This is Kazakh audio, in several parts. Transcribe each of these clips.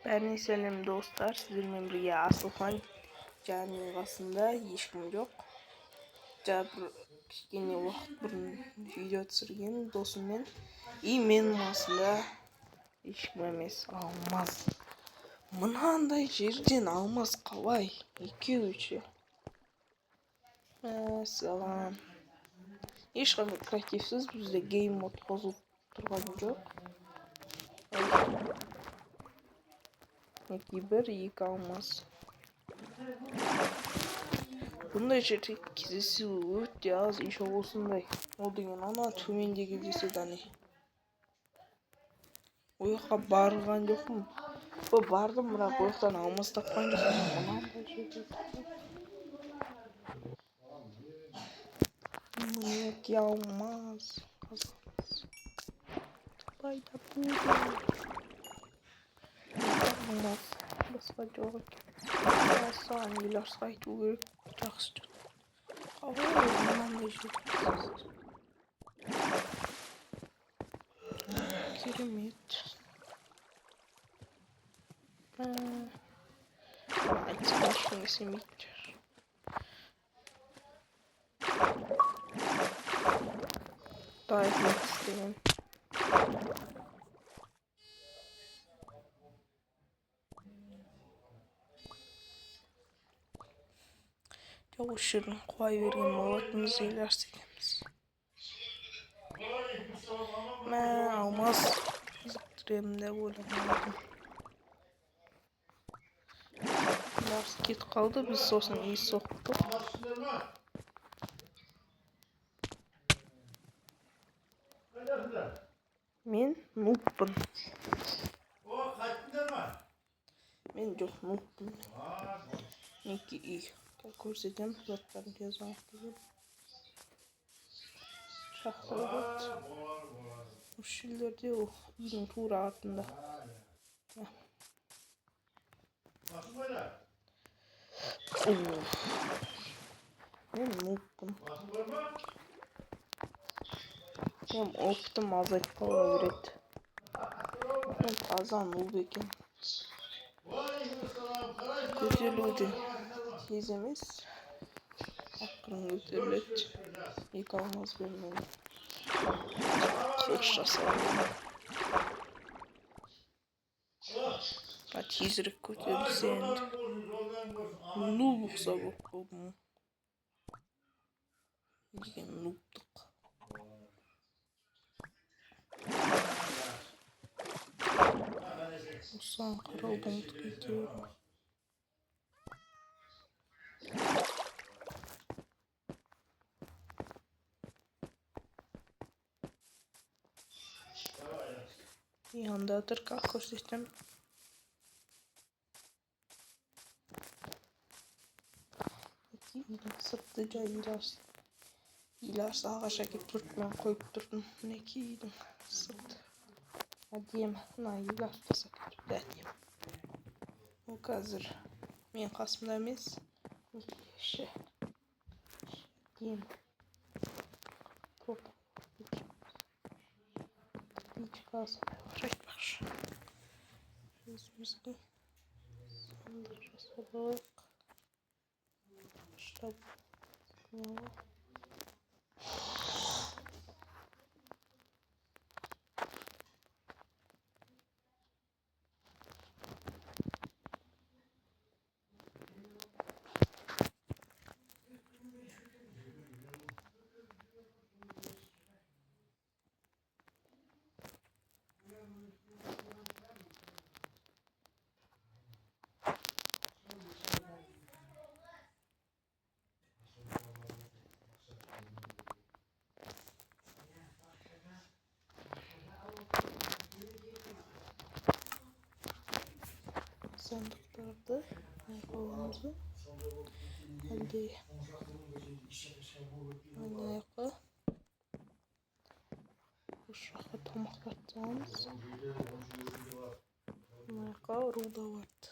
Bәріне сәлем достар, сіздермен бірге Асылхан жанның қасында ешкім жоқ. Бір кішкене уақыт бұрын видео түсірген досыммен. И менің қасымда ешкім емес, алмаз. Мынандай жерден алмаз қалай? Екеуі. Мәссаған. Ешқандай креативсіз, бізде гейм мод қосылып тұрған жоқ. Бір, екі алмаз. Бұндай жерде кездесу өте аз, еще осындай. Ол деген ана төменде кездеседі ане. Ойыққа барған жоқпын. Бардым, бірақ ойықтан алмаз тапқан жоқпын. Мынандай жерде. Мінеки алмаз. Пайда болды. Алмаз. Басқа жоқ екен. Саған үйлерсі айту керек. Жақсы жүр. Қалай мынандай жерде. Керемет. Айтсам ешкімге сенбейтін шығар. Дайвинг істеген. Осы жерден қуай берген болатынбыз, елер істегенбіз. Алмаз іздіктіремін деп ойламадым. Барыс кетіп қалды, біз сосын ес соқтық. Мен нубпын. Мен жоқ нубпын. Неке үй. Көрсетем, заттарын жазамын деген. Шақты болады. Осы жерлерде үйдің тура артында. Мен нубпын. Мен опытым азайтып қала береді. Мен таза нуб екен. Көтерілуде тез емес. Ақырын көтеріледі. Екі алмаз бермейді. Қылыш жасалды. Тезірек көтерілсе енді. Нуб ұқса болып қалдым. Деген нубтық. Осыған қарауды ұмытып кетемін. Yanında тұрқа көрсетем. Сыртты жай иларсы ағаша кеп тұрып мен қойып тұрдым. Мінеки үйдің сырты. Әдемі. Мына илар жасап кетіпті әдемі. Ол қазір мен қасымда емес. Ше. Әдемі. Топ. Птичка айтпақшы. Өзімізге сандық жасадық. Штаб. Sandıklarda ayakkabımızı әлде ayakkabı осы жаққа тамақтатамыз. Ayakkabı руда барды.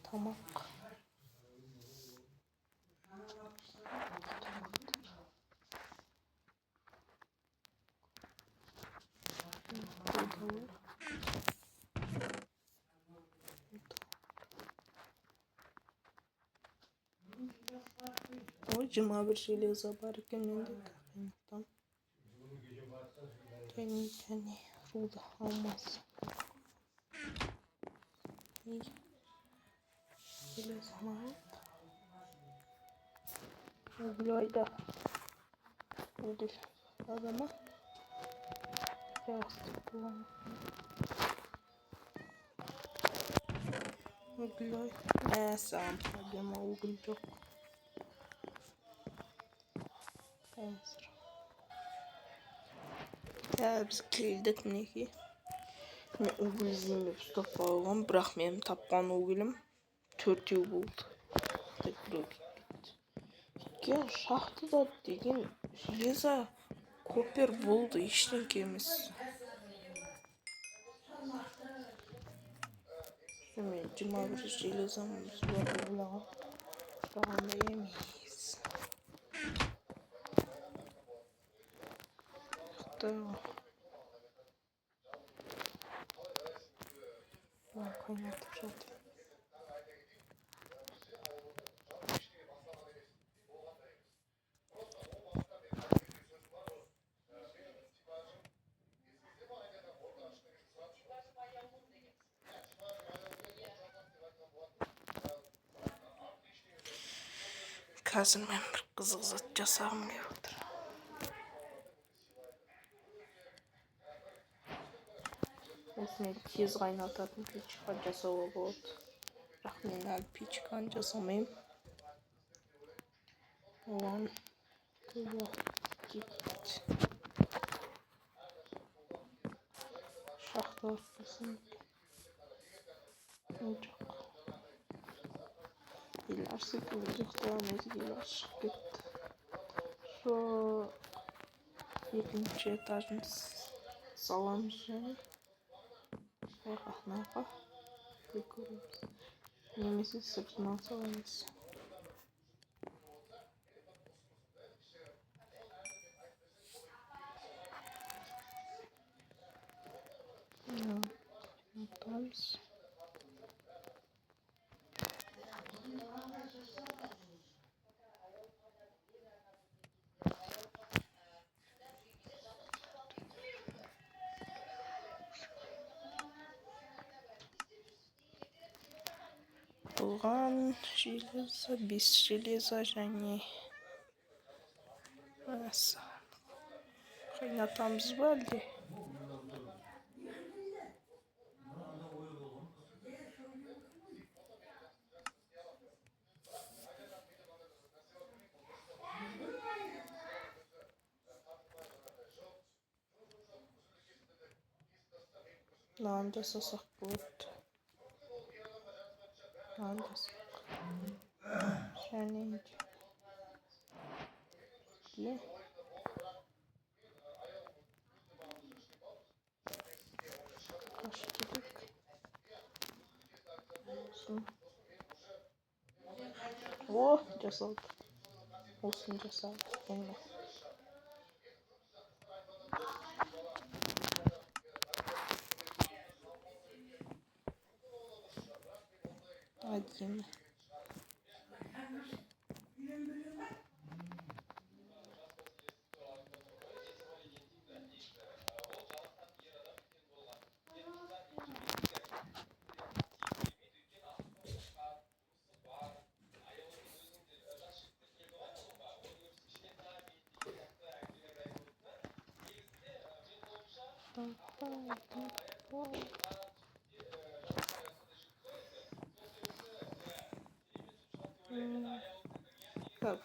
Тамақ. var. 21 железо бар екен менде. Қайнақтан. Және руда алмаз. И железо бар. Углайда. Уголь. Adama. Yastık kullanmak. Uglay. Sağım problema uгол жоқ. Қазір. Біз келдік мінекей. Мен угол іздемеп ұстап қалғам, бірақ менің тапқан уголім 4 болды. Біреу кетті. Шахтада деген железо копер болды, ештеңке емес. Мен 21 железомыз бар ойлағам. Сұрағанда емес. Қайнатып жатыр. Қазір мен бір қызық зат жасағым келіп отыр. Осымен тез қайнататын печка жасауға болады. Бірақ мен әлі печканы жасамаймын. Оған көп уақыт кетеді. Шахта арқасын. Жоқ. Елар секілді жоқтан өзгелер шығып кетті. Шо екінші этажын саламыз және айқақнауға көреміз. Немесе сыртынан саламыз. Ұмытамыз. Бұлған железо, 5 железо және қайнатамыз ба әлде? Нан жасасақ болады. Нан жасақ. Және қаш керек. О, жасалды. Осын жасалды. Әдемі.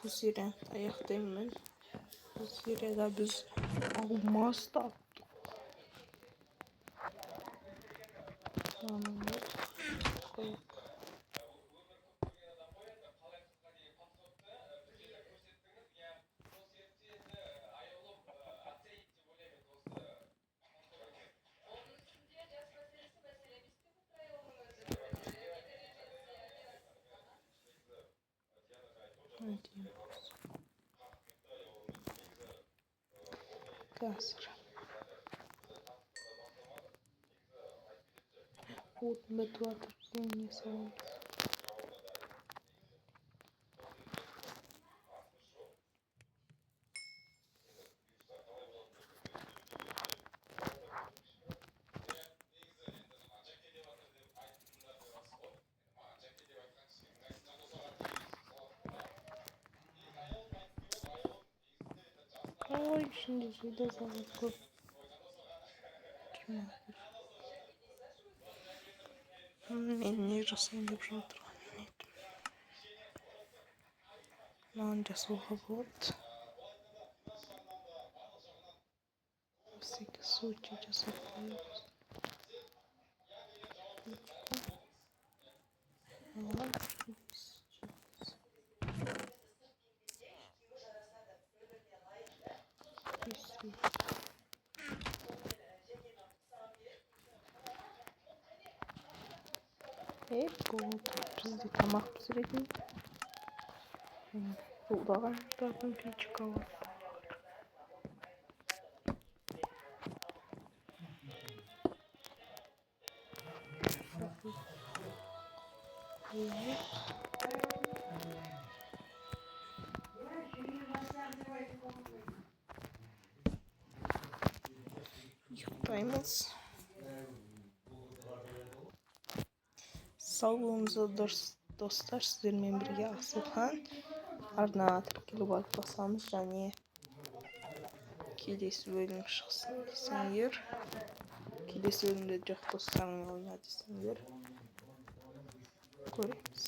Bu seriyada аяқтаймын. Bu seriyada biz алмаз таптық. Қазір. Вот бітіп жатыр, не саламыз. Şimdi şurada zaten menü жасайын деп жатырмын. Мынаны жасауға болады. Всякий случай жасап қоямыз. Болды. Бізде тамақ пісіретін. Бұлдаған печка бар. Ұйықтаймыз. Сау болыңыздар достар, сіздермен бірге Асылхан. Арнаға тіркеліп алып басамыз, және келесі бөлім шықсын десеңдер, келесі бөлімде жоқ достарыңмен ойна десеңдер көреміз.